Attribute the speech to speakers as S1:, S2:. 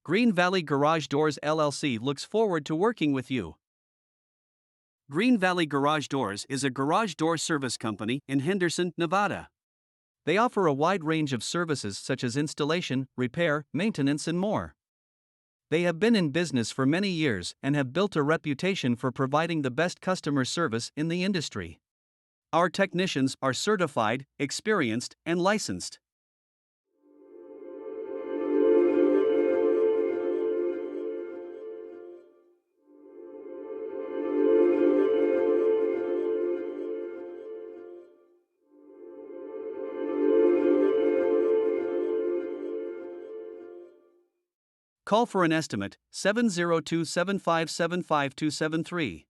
S1: Green Valley Garage Doors LLC looks forward to working with you. Green Valley Garage Doors is a garage door service company in Henderson, Nevada. They offer a wide range of services such as installation, repair, maintenance, and more. They have been in business for many years and have built a reputation for providing the best customer service in the industry. Our technicians are certified, experienced, and licensed. Call for an estimate 702 7575273.